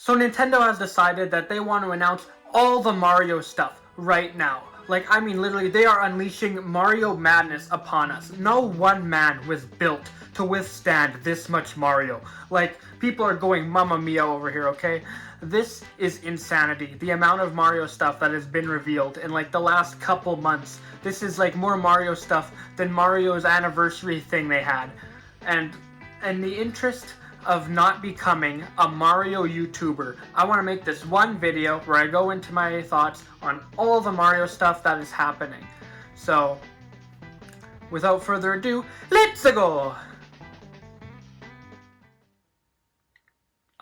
So Nintendo has decided that they want to announce all the Mario stuff right now. Like, I mean, literally, they are unleashing Mario madness upon us. No one man was built to withstand this much Mario. Like, people are going Mamma Mia over here, okay? This is insanity. The amount of Mario stuff that has been revealed in, like, the last couple months. This is, like, more Mario stuff than Mario's anniversary thing they had. And the interest of not becoming a Mario YouTuber, I want to make this one video where I go into my thoughts on all the Mario stuff that is happening. So, without further ado, let's go!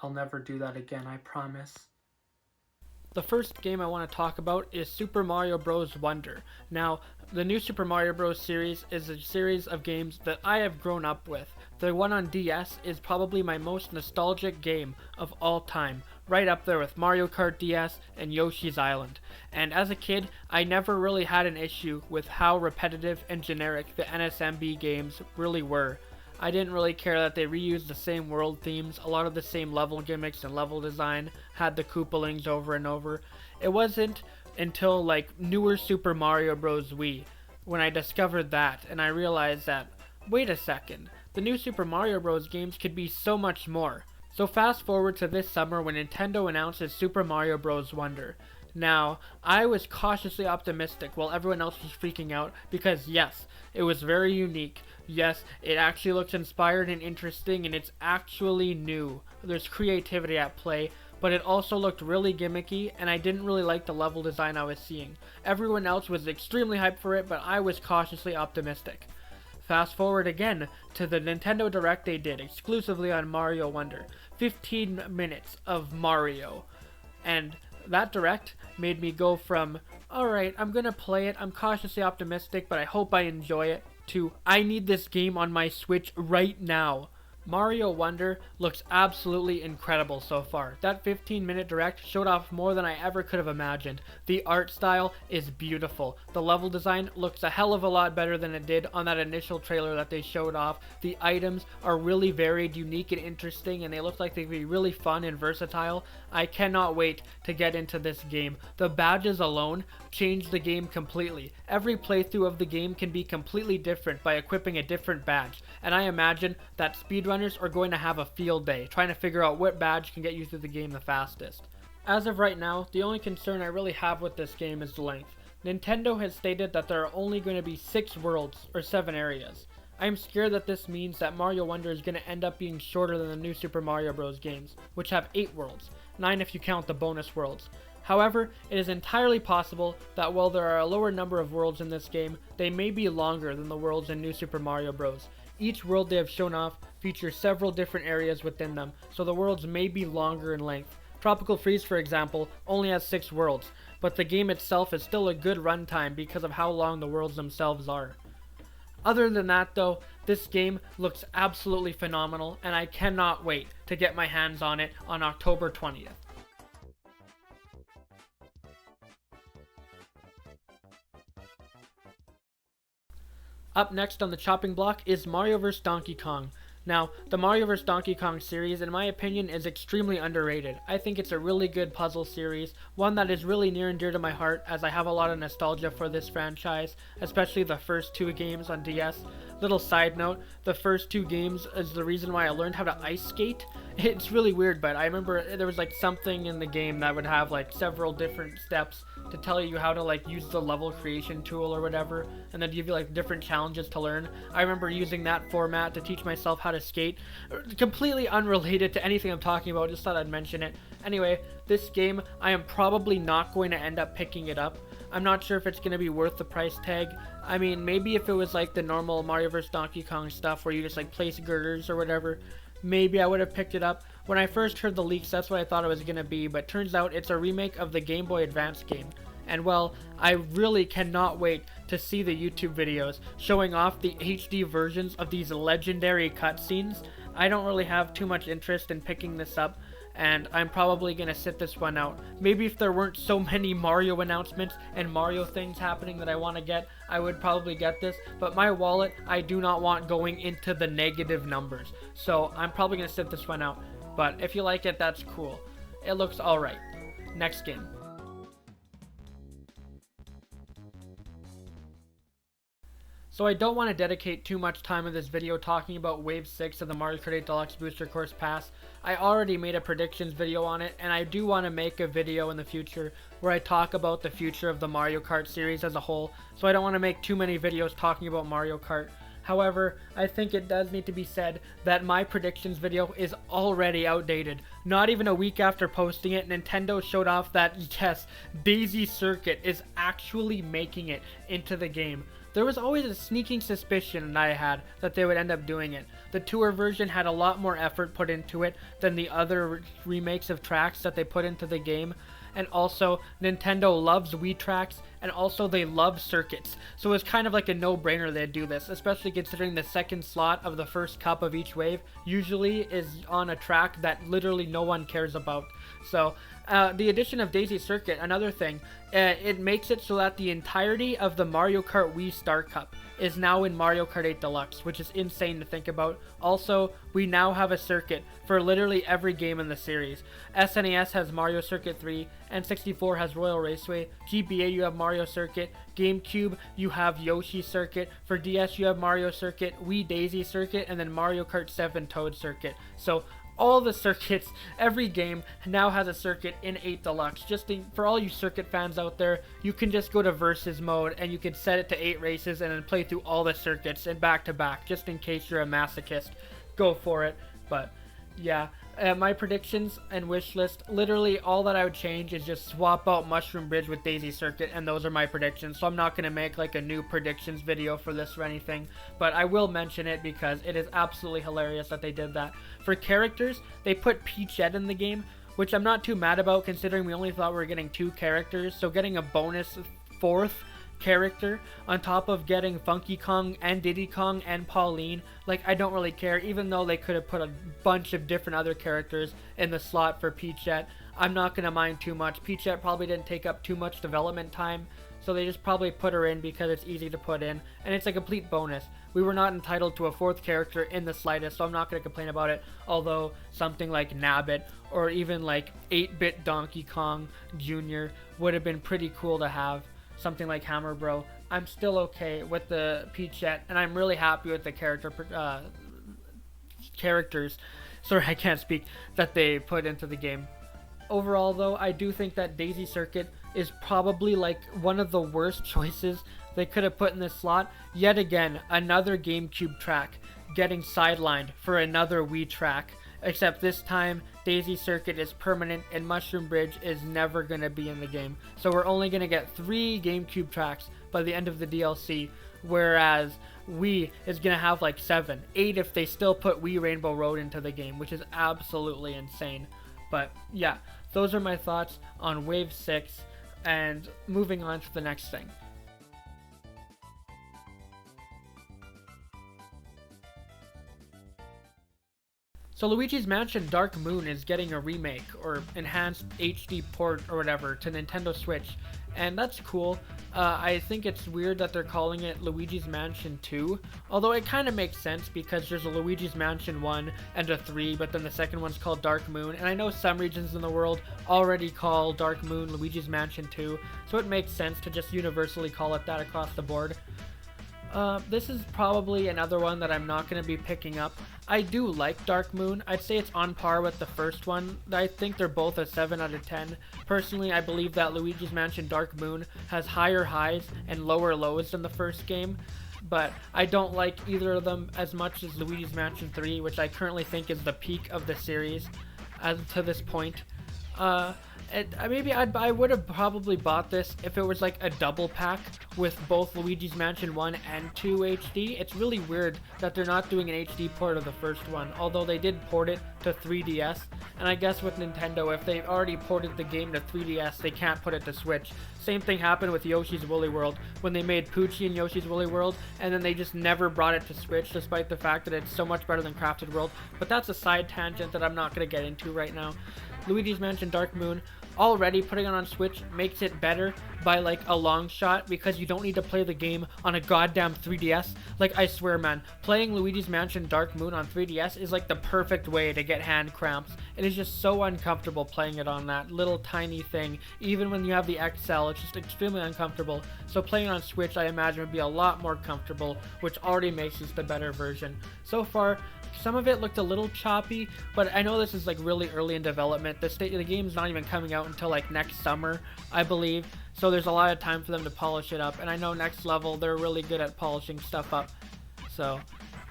I'll never do that again, I promise. The first game I want to talk about is Super Mario Bros. Wonder. Now, the new Super Mario Bros. Series is a series of games that I have grown up with. The one on DS is probably my most nostalgic game of all time, right up there with Mario Kart DS and Yoshi's Island. And as a kid, I never really had an issue with how repetitive and generic the NSMB games really were. I didn't really care that they reused the same world themes, a lot of the same level gimmicks and level design, had the Koopalings over and over. It wasn't until like newer Super Mario Bros. Wii when I discovered that and I realized that, wait a second, the new Super Mario Bros. Games could be so much more. So fast forward to this summer when Nintendo announces Super Mario Bros. Wonder. Now, I was cautiously optimistic while everyone else was freaking out because yes, it was very unique. Yes, it actually looks inspired and interesting and it's actually new. There's creativity at play, but it also looked really gimmicky and I didn't really like the level design I was seeing. Everyone else was extremely hyped for it, but I was cautiously optimistic. Fast forward again to the Nintendo Direct they did exclusively on Mario Wonder. 15 minutes of Mario. And that Direct made me go from, alright, I'm gonna play it, I'm cautiously optimistic, but I hope I enjoy it, to, I need this game on my Switch right now. Mario Wonder looks absolutely incredible so far. That 15-minute Direct showed off more than I ever could have imagined. The art style is beautiful. The level design looks a hell of a lot better than it did on that initial trailer that they showed off. The items are really varied, unique, and interesting, and they look like they'd be really fun and versatile. I cannot wait to get into this game. The badges alone change the game completely. Every playthrough of the game can be completely different by equipping a different badge, and I imagine that speedrunners are going to have a field day trying to figure out what badge can get you through the game the fastest. As of right now, the only concern I really have with this game is the length. Nintendo has stated that there are only going to be 6 worlds, or 7 areas. I'm scared that this means that Mario Wonder is going to end up being shorter than the new Super Mario Bros. Games, which have 8 worlds, 9 if you count the bonus worlds. However, it is entirely possible that while there are a lower number of worlds in this game, they may be longer than the worlds in New Super Mario Bros. Each world they have shown off features several different areas within them, so the worlds may be longer in length. Tropical Freeze, for example, only has 6 worlds, but the game itself is still a good runtime because of how long the worlds themselves are. Other than that though, this game looks absolutely phenomenal and I cannot wait to get my hands on it on October 20th. Up next on the chopping block is Mario vs. Donkey Kong. Now, the Mario vs. Donkey Kong series, in my opinion, is extremely underrated. I think it's a really good puzzle series, one that is really near and dear to my heart as I have a lot of nostalgia for this franchise, especially the first 2 games on DS. Little side note, the first 2 games is the reason why I learned how to ice skate. It's really weird, but I remember there was like something in the game that would have like several different steps to tell you how to like use the level creation tool or whatever, and then give you like different challenges to learn. I remember using that format to teach myself how to skate. Completely unrelated to anything I'm talking about, just thought I'd mention it. Anyway, this game, I am probably not going to end up picking it up. I'm not sure if it's going to be worth the price tag. I mean, maybe if it was like the normal Mario vs. Donkey Kong stuff where you just like place girders or whatever, maybe I would have picked it up. When I first heard the leaks, that's what I thought it was going to be, but turns out it's a remake of the Game Boy Advance game. And well, I really cannot wait to see the YouTube videos showing off the HD versions of these legendary cutscenes. I don't really have too much interest in picking this up, and I'm probably going to sit this one out. Maybe if there weren't so many Mario announcements and Mario things happening that I want to get, I would probably get this, but my wallet, I do not want going into the negative numbers, so I'm probably going to sit this one out. But if you like it, that's cool. it looks alright. Next game. So I don't want to dedicate too much time in this video talking about Wave 6 of the Mario Kart 8 Deluxe Booster Course Pass. I already made a predictions video on it, and I do want to make a video in the future where I talk about the future of the Mario Kart series as a whole, so I don't want to make too many videos talking about Mario Kart. However, I think it does need to be said that my predictions video is already outdated. Not even a week after posting it, Nintendo showed off that, yes, Daisy Circuit is actually making it into the game. There was always a sneaking suspicion that I had that they would end up doing it. The tour version had a lot more effort put into it than the other remakes of tracks that they put into the game. And also, Nintendo loves Wii tracks, and also they love circuits. So it's kind of like a no-brainer they'd do this, especially considering the second slot of the first cup of each wave usually is on a track that literally no one cares about. So, the addition of Daisy Circuit, another thing, it makes it so that the entirety of the Mario Kart Wii Star Cup is now in Mario Kart 8 Deluxe, which is insane to think about. Also, we now have a circuit for literally every game in the series. SNES has Mario Circuit 3, N64 has Royal Raceway, GBA you have Mario Circuit, GameCube you have Yoshi Circuit, for DS you have Mario Circuit, Wii Daisy Circuit, and then Mario Kart 7 Toad Circuit. So all the circuits, every game now has a circuit in 8 Deluxe. For all you circuit fans out there, you can just go to versus mode and you can set it to 8 races and then play through all the circuits and back to back, just in case you're a masochist. Go for it. But yeah, my predictions and wish list, literally all that I would change is just swap out Mushroom Bridge with Daisy Circuit, and those are my predictions. So I'm not going to make like a new predictions video for this or anything, but I will mention it because it is absolutely hilarious that they did that. For characters, they put Peachette in the game, which I'm not too mad about considering we only thought we were getting 2 characters, so getting a bonus 4th character on top of getting Funky Kong and Diddy Kong and Pauline, like, I don't really care. Even though they could have put a bunch of different other characters in the slot for Peachette, I'm not gonna mind too much. Peachette probably didn't take up too much development time, so they just probably put her in because it's easy to put in, and it's a complete bonus. We were not entitled to a 4th character in the slightest, so I'm not going to complain about it, although something like Nabbit or even like 8-bit Donkey Kong Jr. would have been pretty cool to have. Something like Hammer Bro. I'm still okay with the Peachette, and I'm really happy with the characters, sorry I can't speak, that they put into the game. Overall though, I do think that Daisy Circuit is probably like one of the worst choices they could have put in this slot. Yet again, another GameCube track getting sidelined for another Wii track. Except this time, Daisy Circuit is permanent and Mushroom Bridge is never going to be in the game. So we're only going to get 3 GameCube tracks by the end of the DLC, whereas Wii is going to have like 7, 8 if they still put Wii Rainbow Road into the game, which is absolutely insane. But yeah, those are my thoughts on Wave 6, and moving on to the next thing. So Luigi's Mansion Dark Moon is getting a remake or enhanced HD port or whatever to Nintendo Switch, and that's cool. I think it's weird that they're calling it Luigi's Mansion 2, although it kind of makes sense because there's a Luigi's Mansion 1 and a 3, but then the second one's called Dark Moon, and I know some regions in the world already call Dark Moon Luigi's Mansion 2, so it makes sense to just universally call it that across the board. This is probably another one that I'm not going to be picking up. I do like Dark Moon. I'd say it's on par with the first one. I think they're both a 7 out of 10. Personally, I believe that Luigi's Mansion Dark Moon has higher highs and lower lows than the first game, but I don't like either of them as much as Luigi's Mansion 3, which I currently think is the peak of the series as to this point. Maybe I would have probably bought this if it was like a double pack with both Luigi's Mansion 1 and 2 HD. It's really weird that they're not doing an HD port of the first one, although they did port it to 3DS. And I guess with Nintendo, if they've already ported the game to 3DS, they can't put it to Switch. Same thing happened with Yoshi's Woolly World when they made Poochie and Yoshi's Woolly World, and then they just never brought it to Switch, despite the fact that it's so much better than Crafted World. But that's a side tangent that I'm not going to get into right now. Luigi's Mansion Dark Moon, already putting it on Switch makes it better by like a long shot because you don't need to play the game on a goddamn 3DS. Like, I swear, man, playing Luigi's Mansion Dark Moon on 3DS is like the perfect way to get hand cramps. It is just so uncomfortable playing it on that little tiny thing. Even when you have the XL, it's just extremely uncomfortable. So playing on Switch, I imagine, would be a lot more comfortable, which already makes this the better version. So far, some of it looked a little choppy, but I know this is like really early in development. The game's not even coming out until like next summer, I believe. So there's a lot of time for them to polish it up. And I know Next Level, they're really good at polishing stuff up. So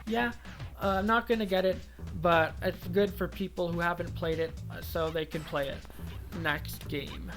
yeah, I'm not gonna get it, but it's good for people who haven't played it, so they can play it. Next game.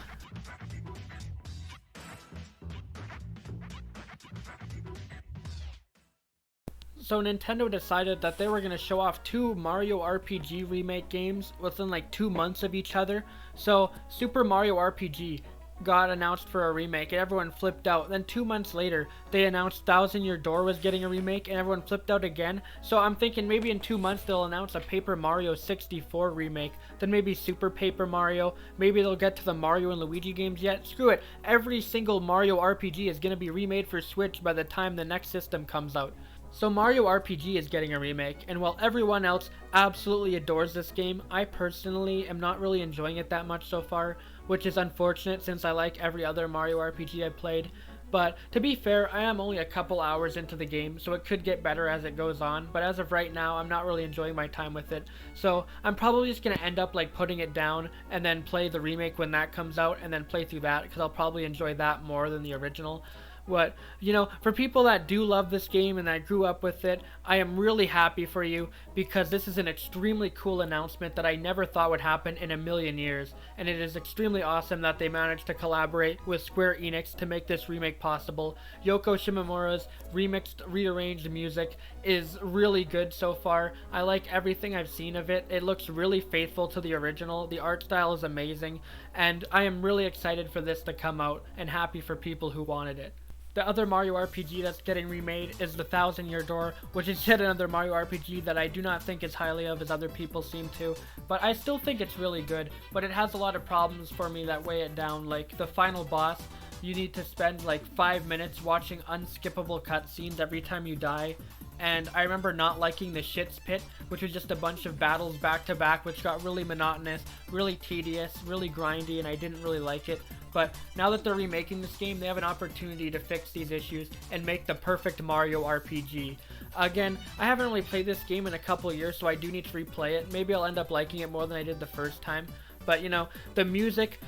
So Nintendo decided that they were going to show off 2 Mario RPG remake games within like 2 months of each other. So Super Mario RPG got announced for a remake and everyone flipped out. Then 2 months later, they announced Thousand Year Door was getting a remake and everyone flipped out again. So I'm thinking maybe in 2 months they'll announce a Paper Mario 64 remake, then maybe Super Paper Mario, maybe they'll get to the Mario and Luigi games yet. Screw it, every single Mario RPG is going to be remade for Switch by the time the next system comes out. So Mario RPG is getting a remake, and while everyone else absolutely adores this game, I personally am not really enjoying it that much so far, which is unfortunate since I like every other Mario RPG I've played. But to be fair, I am only a couple hours into the game, so it could get better as it goes on, but as of right now, I'm not really enjoying my time with it. So I'm probably just going to end up like putting it down and then play the remake when that comes out and then play through that, because I'll probably enjoy that more than the original. What, you know, for people that do love this game and that grew up with it, I am really happy for you because this is an extremely cool announcement that I never thought would happen in a million years. And it is extremely awesome that they managed to collaborate with Square Enix to make this remake possible. Yoko Shimomura's remixed, rearranged music is really good so far. I like everything I've seen of it. It looks really faithful to the original. The art style is amazing. And I am really excited for this to come out and happy for people who wanted it. The other Mario RPG that's getting remade is the Thousand Year Door, which is yet another Mario RPG that I do not think as highly of as other people seem to, but I still think it's really good, but it has a lot of problems for me that weigh it down, like the final boss. You need to spend like 5 minutes watching unskippable cutscenes every time you die. And I remember not liking the Shits Pit, which was just a bunch of battles back to back, which got really monotonous, really tedious, really grindy, and I didn't really like it. But now that they're remaking this game, they have an opportunity to fix these issues and make the perfect Mario RPG. Again, I haven't really played this game in a couple years, so I do need to replay it. Maybe I'll end up liking it more than I did the first time. But, you know, the music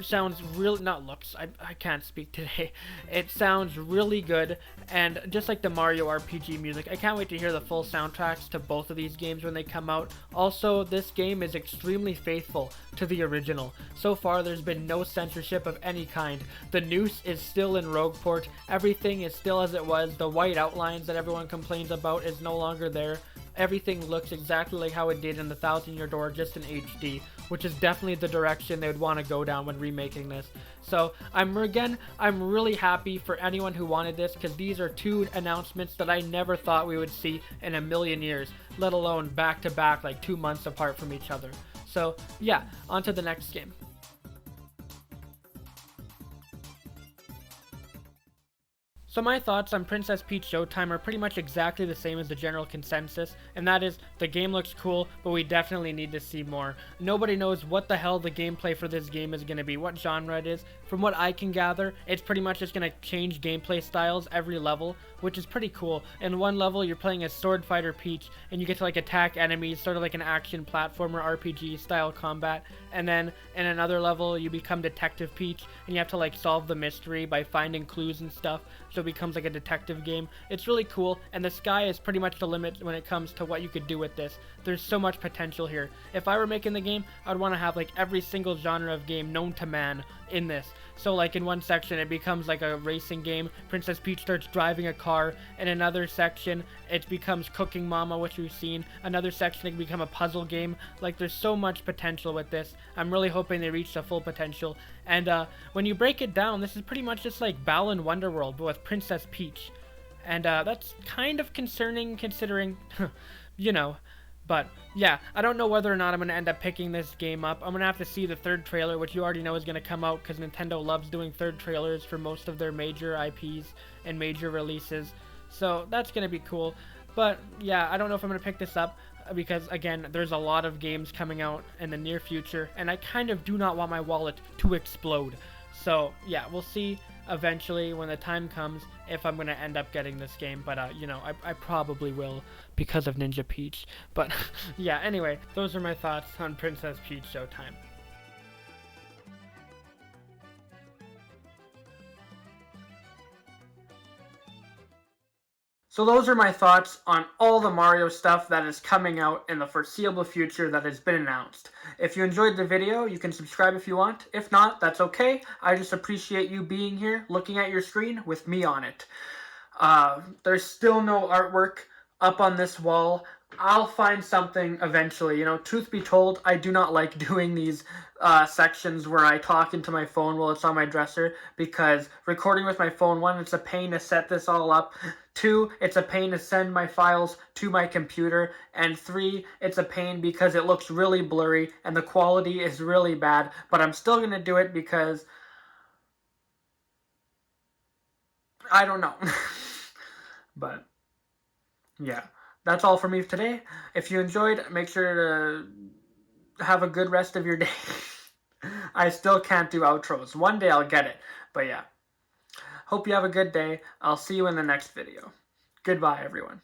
sounds really, I can't speak today. It sounds really good, and just like the Mario RPG music, I can't wait to hear the full soundtracks to both of these games when they come out. Also, this game is extremely faithful to the original. So far, there's been no censorship of any kind. The noose is still in Rogueport, everything is still as it was, the white outlines that everyone complains about is no longer there. Everything looks exactly like how it did in the Thousand Year Door, just in HD, which is definitely the direction they would want to go down when remaking this. So I'm really happy for anyone who wanted this, because these are 2 announcements that I never thought we would see in a million years, let alone back to back, like 2 months apart from each other. So yeah, on to the next game. So my thoughts on Princess Peach Showtime are pretty much exactly the same as the general consensus, and that is, the game looks cool, but we definitely need to see more. Nobody knows what the hell the gameplay for this game is going to be, what genre it is. From what I can gather, it's pretty much just going to change gameplay styles every level, which is pretty cool. In one level, you're playing as Sword Fighter Peach, and you get to like attack enemies, sort of like an action platformer RPG style combat. And then in another level, you become Detective Peach, and you have to like solve the mystery by finding clues and stuff. So it becomes like a detective game. It's really cool, and the sky is pretty much the limit when it comes to what you could do with this. There's so much potential here. If I were making the game, I'd want to have like every single genre of game known to man in this. So like in one section it becomes like a racing game, Princess Peach starts driving a car. In another section it becomes Cooking Mama, which we've seen. Another section it can become a puzzle game. Like, there's so much potential with this. I'm really hoping they reach the full potential. And when you break it down, this is pretty much just like Balan Wonderworld but with Princess Peach. And that's kind of concerning considering you know, But yeah, I don't know whether or not I'm going to end up picking this game up. I'm going to have to see the third trailer, which you already know is going to come out because Nintendo loves doing third trailers for most of their major IPs and major releases. So that's going to be cool. But yeah, I don't know if I'm going to pick this up because, again, there's a lot of games coming out in the near future, and I kind of do not want my wallet to explode. So yeah, we'll see eventually when the time comes if I'm going to end up getting this game. But, you know, I probably will because of Ninja Peach. But yeah, anyway, those are my thoughts on Princess Peach Showtime. So those are my thoughts on all the Mario stuff that is coming out in the foreseeable future that has been announced. If you enjoyed the video, you can subscribe if you want. If not, that's okay. I just appreciate you being here, looking at your screen with me on it. There's still no artwork up on this wall. I'll find something eventually. You know, truth be told, I do not like doing these sections where I talk into my phone while it's on my dresser, because recording with my phone, one, it's a pain to set this all up. Two, it's a pain to send my files to my computer. And three, it's a pain because it looks really blurry and the quality is really bad. But I'm still going to do it because I don't know. But yeah, that's all for me today. If you enjoyed, make sure to have a good rest of your day. I still can't do outros. One day I'll get it. But yeah, hope you have a good day. I'll see you in the next video. Goodbye, everyone.